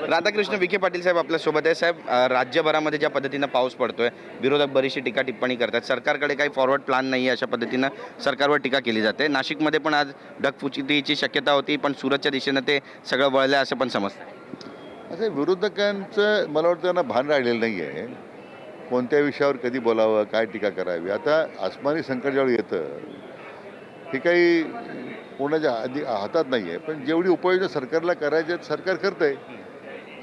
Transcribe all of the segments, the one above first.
राधाकृष्ण विखे पाटील साहेब आपल्या सोबत आहे. साहेब, राज्यभरामध्ये ज्या पद्धतीनं पाऊस पडतोय, विरोधक बरीचशी टीका टिप्पणी करतात. सरकारकडे काही फॉरवर्ड प्लॅन नाही आहे, अशा पद्धतीनं सरकारवर टीका केली जाते. नाशिकमध्ये पण आज ढगफुटीची शक्यता होती, पण सुरतच्या दिशेनं ते सगळं वळलं असं पण समजतं. असं विरोधकांचं मला वाटतं त्यांना भान राहिलेलं नाही आहे, कोणत्या विषयावर कधी बोलावं, काय टीका करावी. आता आसमानी संकट ज्यावेळी येतं हे काही कोणाच्या हातात नाही आहे, पण जेवढी उपाययोजना सरकारला करायची आहेत सरकार करतं आहे.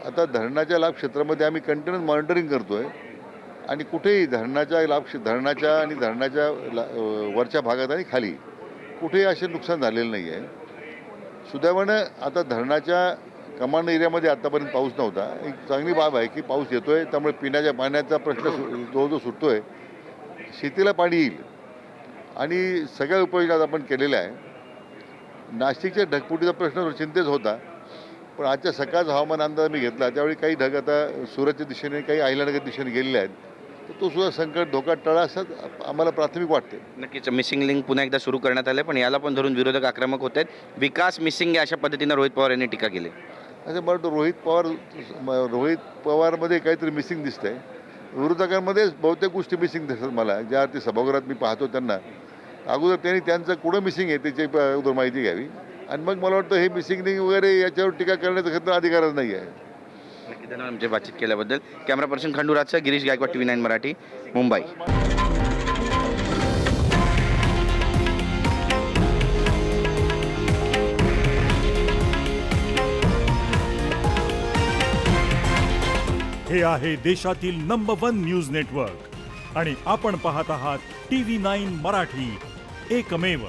आता धरणाच्या लाभ क्षेत्रामध्ये आम्ही कंटिन्यूस मॉनिटरिंग करतो आहे आणि कुठेही धरणाच्या आणि धरणाच्या वरच्या भागात आणि खाली कुठेही असे नुकसान झालेलं नाही आहे. सुदैवानं आता धरणाच्या कमांड एरियामध्ये आतापर्यंत पाऊस नव्हता. एक चांगली बाब आहे की पाऊस येतो आहे, त्यामुळे पिण्याच्या पाण्याचा प्रश्न जवळजवळ सुटतो आहे, शेतीला पाणी येईल आणि सगळ्या उपाययोजना आपण केलेल्या आहे. नाशिकच्या ढगफुटीचा प्रश्न चिंतेच होता, पण आजच्या सकाळचा हवामान अंदाज मी घेतला त्यावेळी काही ढग आता सुरतच्या दिशेने काही अहिल्यानगर दिशेने गेलेले आहेत, तर तो सुद्धा संकट धोका टळा असं आम्हाला प्राथमिक वाटते. नक्कीच मिसिंग लिंक पुन्हा एकदा सुरू करण्यात आले, पण याला पण धरून विरोधक आक्रमक होत आहेत. विकास मिसिंग आहे अशा पद्धतीनं रोहित पवार यांनी टीका केली. असं मला वाटतं रोहित पवारमध्ये काहीतरी मिसिंग दिसतंय. विरोधकांमध्ये बहुतेक गोष्टी मिसिंग दिसतात मला, ज्या अर्थी सभागृहात मी पाहतो त्यांना. अगोदर त्यांनी त्यांचं कुठं मिसिंग आहे त्याची अगोदर माहिती घ्यावी आणि मग मला वाटतं हे मिसिंग लिंक वगैरे याच्यावर टीका करण्याचा खरं अधिकारच नाही आहे. नक्की, धन्यवाद आमची बातचीत केल्याबद्दल. कॅमेरा पर्सन खंडूराजचा गिरीश गायकवाड, TV9 मराठी, मुंबई. हे आहे देशातील नंबर 1 न्यूज नेटवर्क आणि आपण पाहत आहात TV9 मराठी, एकमेव.